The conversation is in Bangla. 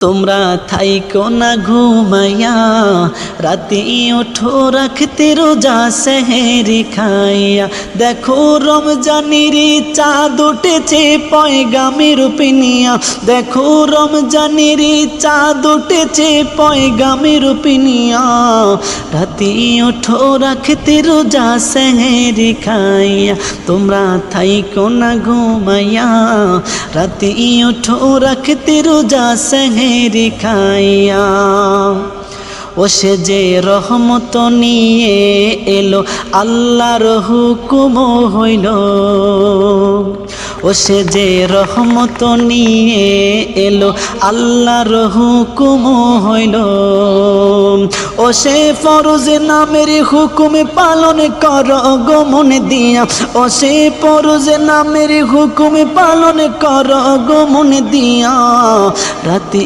তোমরা থাইকো না ঘুমাইয়া, রাতে ওঠো রাখতে রোজা সেহেরি খাইয়া। দেখো রমজানের চাঁদ উঠেছে পয়গামের পিনিয়া, দেখো রমজানের চাঁদ উঠেছে পয়গামের পিনিয়া। রাতে ওঠো রাখতে রোজা সেহেরি খাইয়া। তোমরা থাইকো না ঘুমাইয়া, রাতে ওঠো রাখতে রোজা সেহেরি খাইয়া। ও সে যে রহমত নিয়ে এলো, আল্লাহর হুকুম হইল। ও সে যে রহমত নিয়ে এলো, আল্লাহর হুকুম হইল। ও সে ফরজ নামের হুকুম পালন কর গো মন দিয়া, ও সে ফরজ নামের হুকুম পালন কর গো মন দিয়া। রাতে